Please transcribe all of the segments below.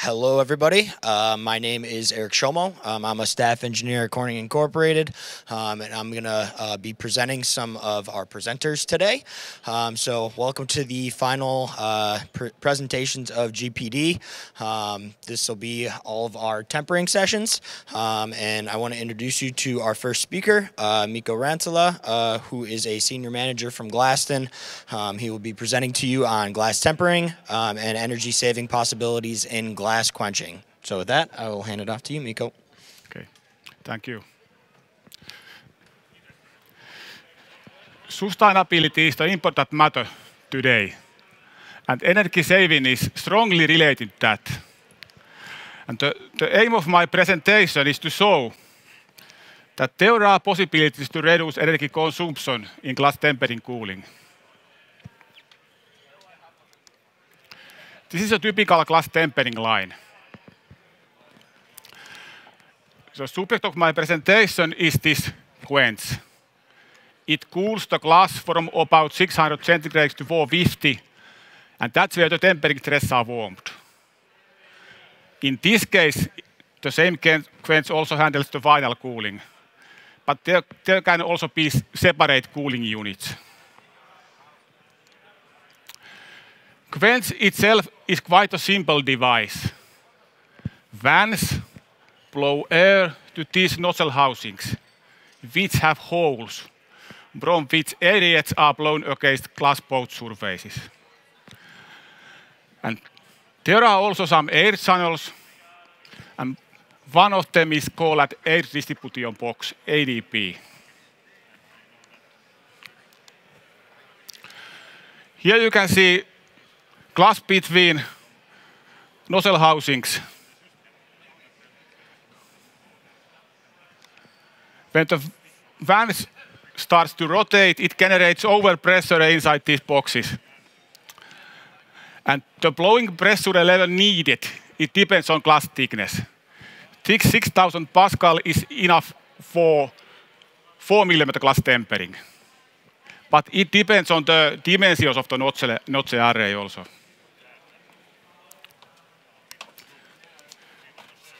Hello, everybody. My name is Eric Shomo. I'm a staff engineer at Corning Incorporated, and I'm going to be presenting some of our presenters today. So welcome to the final presentations of GPD. This will be all of our tempering sessions, and I want to introduce you to our first speaker, Mikko Rantsala, who is a senior manager from Glaston. He will be presenting to you on glass tempering and energy-saving possibilities in glass quenching. So with that, I will hand it off to you, Mikko. Okay, thank you. Sustainability is the important matter today, and energy saving is strongly related to that. And the aim of my presentation is to show that there are possibilities to reduce energy consumption in glass tempering cooling. This is a typical glass tempering line. The subject of my presentation is this quench. It cools the glass from about 600 centigrades to 450, and that's where the tempering threads are warmed. In this case, the same quench also handles the final cooling, but there can also be separate cooling units. Quench itself is quite a simple device. Fans blow air to these nozzle housings, which have holes from which air jets are blown against glass boat surfaces. And there are also some air channels, and one of them is called Air Distribution Box, ADB. Here you can see glass between nozzle housings. When the fan starts to rotate, it generates overpressure inside these boxes. And the blowing pressure level needed, it depends on glass thickness. 6,000 Pascal is enough for 4 mm glass tempering. But it depends on the dimensions of the notch array also.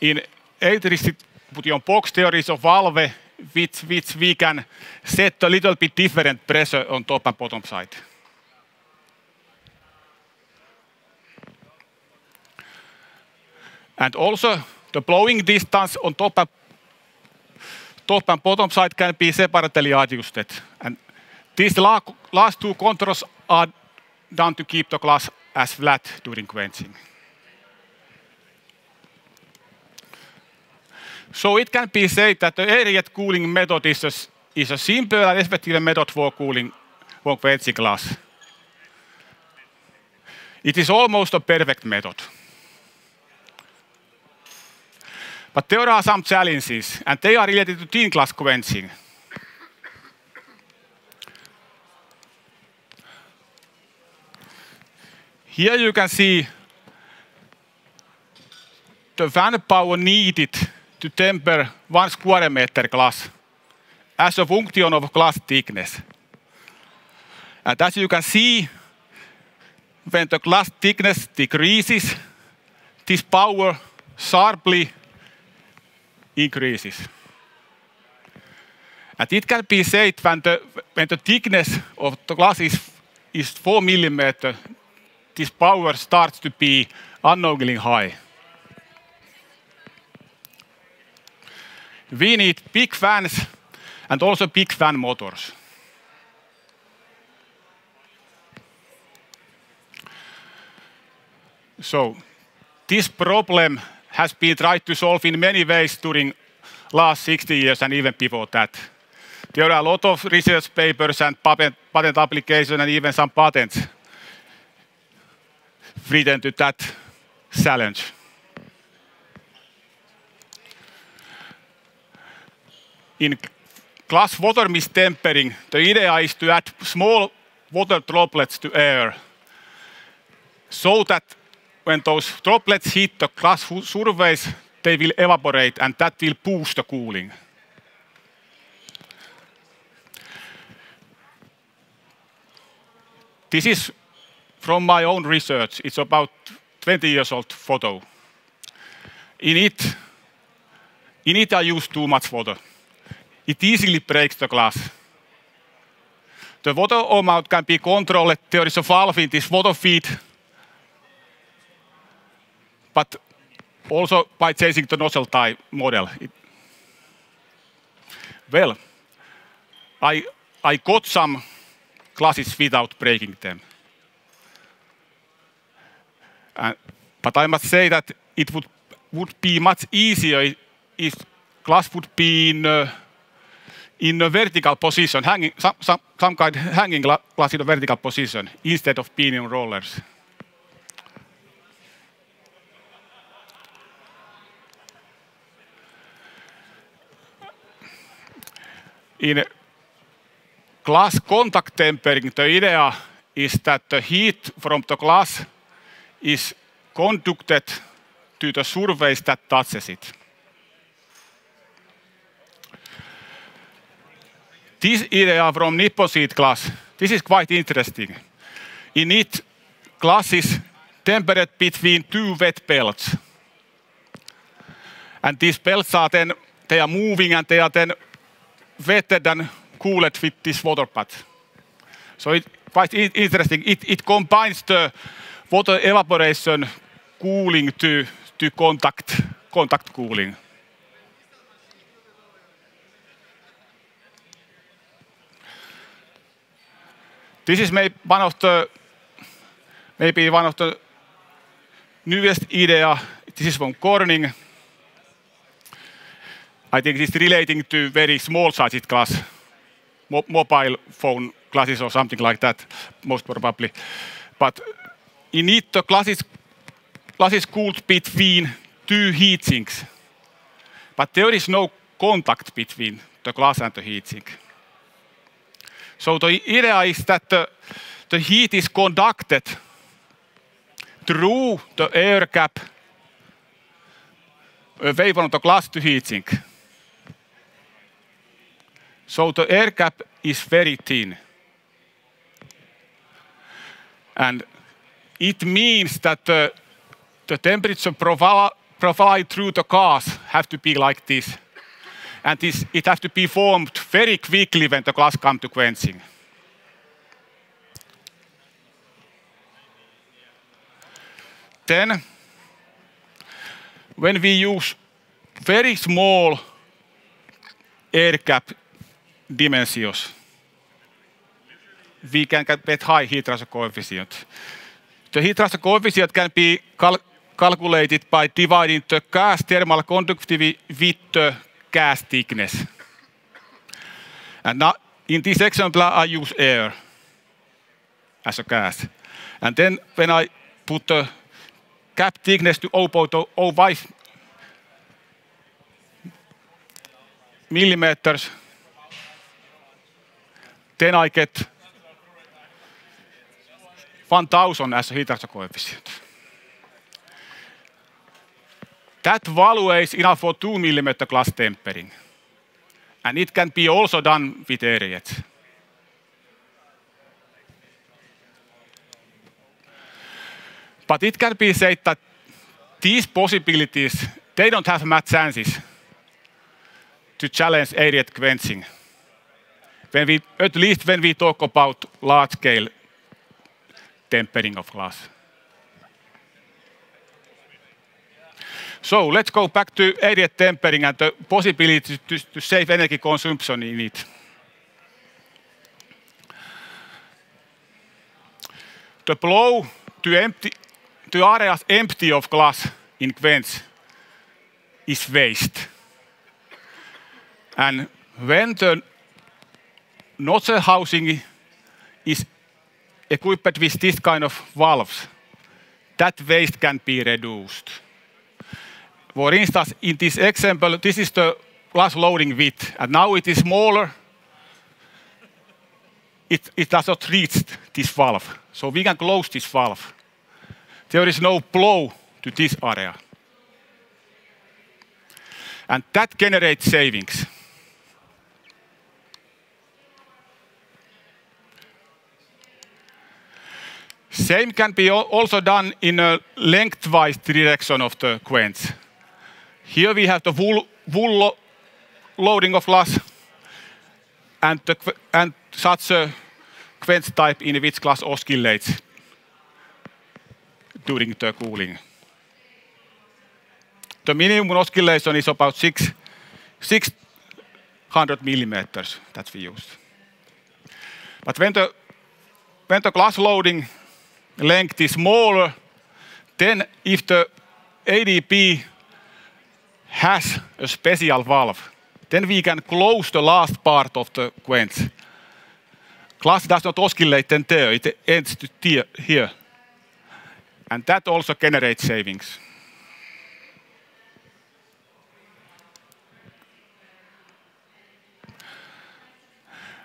In air distribution box, there is a valve which we can set a little bit different pressure on top and bottom side. And also, the blowing distance on top and bottom side can be separately adjusted. And these last two controls are done to keep the glass as flat during quenching. So it can be said that the air jet cooling method is a simple and effective method for cooling for quenching glass. It is almost a perfect method. But there are some challenges, and they are related to thin glass quenching. Here you can see the fan power needed to temper 1 square meter glass as a function of glass thickness. And as you can see, when the glass thickness decreases, this power sharply increases. And it can be said when the thickness of the glass is 4 mm, this power starts to be unknowingly high. We need big fans and also big fan motors. So this problem has been tried to solve in many ways during last 60 years and even before that. There are a lot of research papers and patent applications and even some patents written to that challenge. In glass water mist tempering, the idea is to add small water droplets to air so that when those droplets hit the glass surface, they will evaporate and that will boost the cooling. This is from my own research. It's about 20 years old photo. in it I use too much water. It easily breaks the glass. The water amount can be controlled. There is a valve in this water feed, but also by changing the nozzle type model. Well, I got some glasses without breaking them. But I must say that it would be much easier if glass would be in a vertical position, hanging, some kind hanging glass in a vertical position instead of being in rollers. In glass contact tempering, the idea is that the heat from the glass is conducted to the surface that touches it. This idea from Nippon sheet glass, this is quite interesting. In it, glass is tempered between two wet belts. And these belts are then, they are moving and they are then wetted and cooled with this water bath. So it's quite interesting. It combines the water evaporation cooling to contact cooling. This is maybe one of the newest idea. This is from Corning. I think it's relating to very small sized glass, mobile phone glasses or something like that, most probably. But in it, the glass is cooled between two heat sinks. But there is no contact between the glass and the heat sink. So the idea is that the heat is conducted through the air gap away from the glass to heat sink. So the air gap is very thin. And it means that the temperature profile through the gas have to be like this. And it has to be formed very quickly when the glass comes to quenching. Then, when we use very small air gap dimensions, we can get high heat transfer coefficient. The heat transfer coefficient can be calculated by dividing the gas thermal conductivity with the gas thickness. And now, in this example, I use air as a gas. And then when I put the gap thickness to 0.05 millimeters, then I get 1000 as a heat transfer coefficient. That value is enough for 2 mm glass tempering. And it can be also done with air jets. But it can be said that these possibilities, they don't have much chances to challenge air jet quenching. At least when we talk about large-scale tempering of glass. So let's go back to air jet tempering and the possibility to save energy consumption in it. The blow to areas empty of glass in quench is waste. And when the nozzle housing is equipped with this kind of valves, that waste can be reduced. For instance, in this example, this is the glass loading width, and now it is smaller. It does not reach this valve, so we can close this valve. There is no blow to this area. And that generates savings. Same can be also done in a lengthwise direction of the quench. Here we have the full loading of glass and such a quench type in which glass oscillates during the cooling. The minimum oscillation is about 600 millimeters that we use. But when the glass loading length is smaller, then if the ADP has a special valve, then we can close the last part of the quench. Glass does not oscillate then there, it ends to here. And that also generates savings.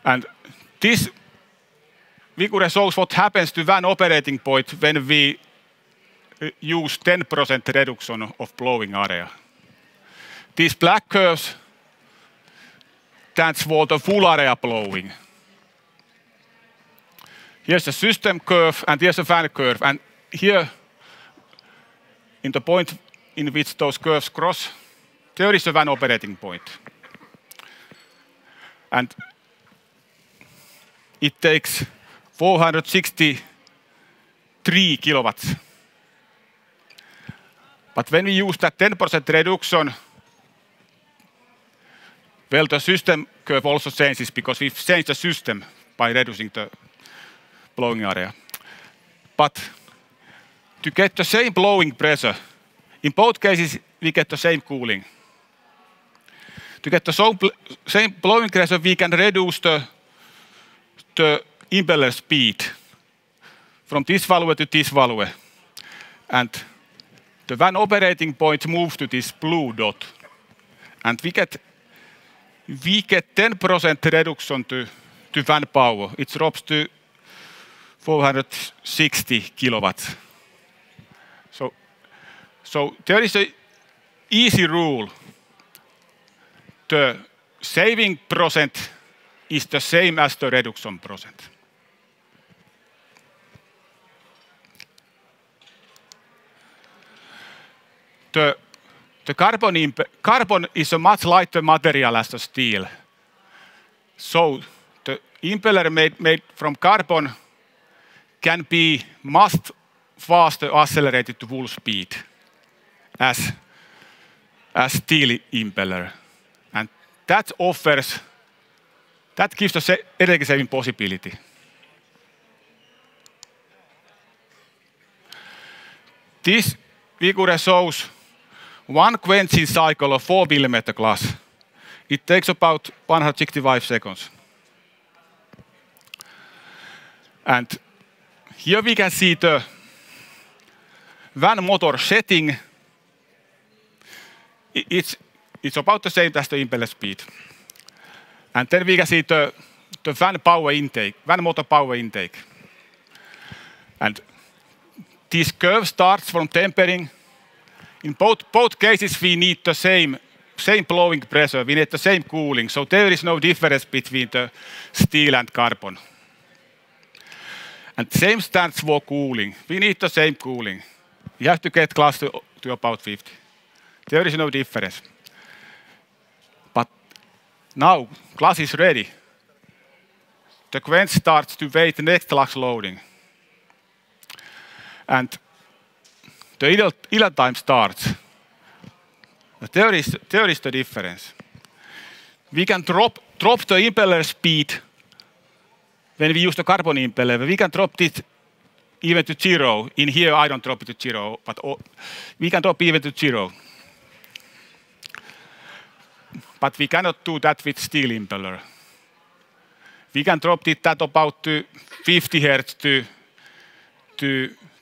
And this figure shows what happens to one operating point when we use 10% reduction of blowing area. These black curves stands for the full area blowing. Here's the system curve and here's the fan curve. And here, in the point in which those curves cross, there is a one operating point. And it takes 463 kilowatts. But when we use that 10% reduction, well, the system curve also changes because we've changed the system by reducing the blowing area. But to get the same blowing pressure, in both cases we get the same cooling. To get the same blowing pressure, we can reduce the impeller speed from this value to this value. And the one operating point moves to this blue dot. And we get 10% reduction to fan power. It drops to 460 kilowatts. So there is an easy rule. The saving percent is the same as the reduction percent. The carbon is a much lighter material as the steel. So the impeller made from carbon can be much faster accelerated to full speed as steel impeller. And that gives the energy saving possibility. This figure shows one quenching cycle of 4 mm glass. It takes about 165 seconds. And here we can see the van motor setting. It's about the same as the impeller speed. And then we can see the van motor power intake. And this curve starts from tempering. In both cases, we need the same blowing pressure. We need the same cooling. So there is no difference between the steel and carbon. And same stands for cooling. We need the same cooling. You have to get glass to about 50. There is no difference. But now glass is ready. The quench starts to wait the next glass loading. And the idle time starts. There is the difference. We can drop the impeller speed when we use the carbon impeller. We can drop it even to 0. In here, I don't drop it to 0, but we can drop even to 0. But we cannot do that with steel impeller. We can drop it at about to 50 Hertz to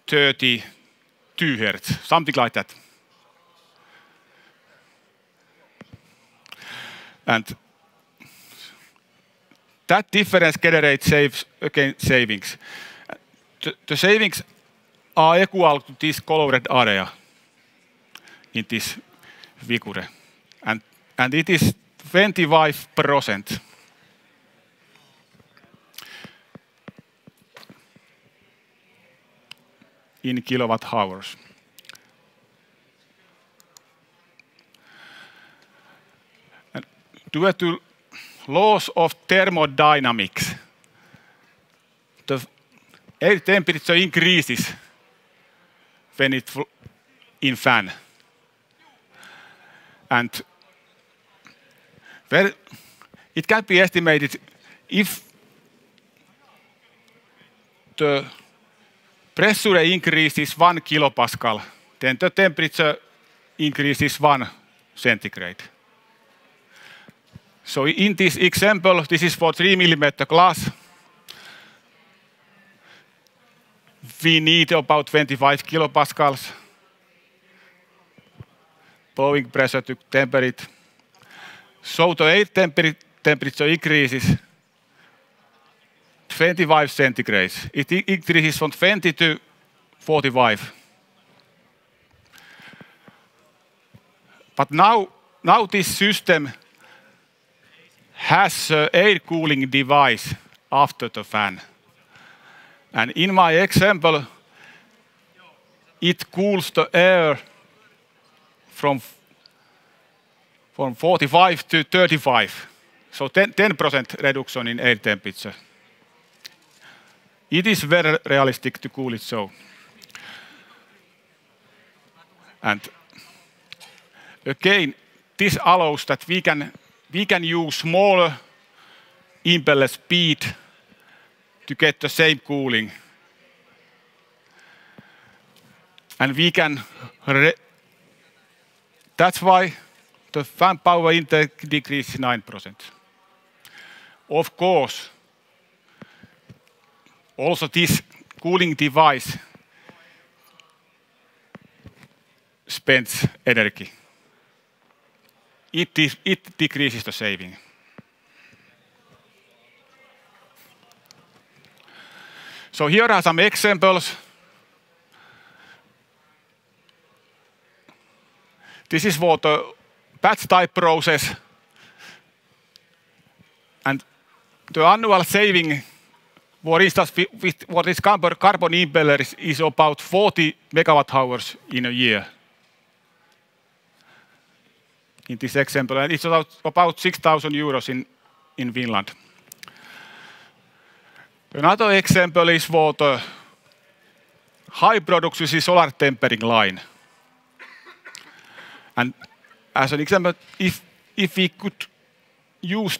32 Hertz, something like that. And that difference generates savings. The savings are equal to this colored area in this figure. And it is 25% in kilowatt hours. due to laws of thermodynamics, the air temperature increases when it's in fan. And well, it can be estimated if the pressure increases 1 kilopascal, then the temperature increases 1 centigrade. So in this example, this is for 3 millimeter glass. We need about 25 kilopascals blowing pressure to temper it. So the air temperature increases 25 centigrades. It increases from 20 to 45. But now this system has an air cooling device after the fan. And in my example, it cools the air from 45 to 35. So 10% reduction in air temperature. It is very realistic to cool it so. And again, this allows that we can use smaller impeller speed to get the same cooling. And we can, that's why the fan power intake decreases 9%. Of course, also this cooling device spends energy. It decreases the saving. So here are some examples. This is for the batch type process. And the annual saving, for instance, with what is carbon impeller is about 40 megawatt hours in a year. In this example, and it's about 6,000 euros in Finland. Another example is for the high production solar tempering line. And as an example, if we could use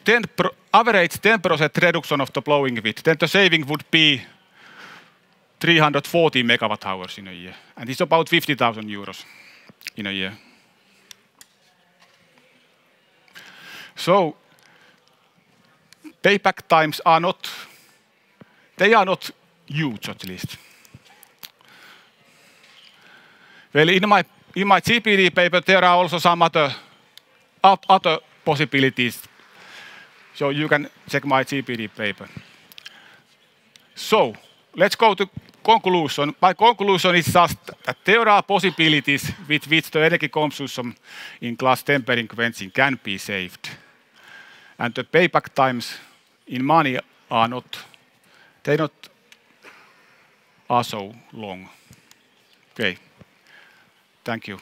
average 10% reduction of the blowing width, then the saving would be 340 megawatt hours in a year. And it's about 50,000 euros in a year. So payback times are not huge, at least. Well, in my GPD paper, there are also some other possibilities. So you can check my GPD paper. So let's go to conclusion. My conclusion is just that there are possibilities with which the energy consumption in glass tempering quenching can be saved. And the payback times in money are not so long. Okay, thank you.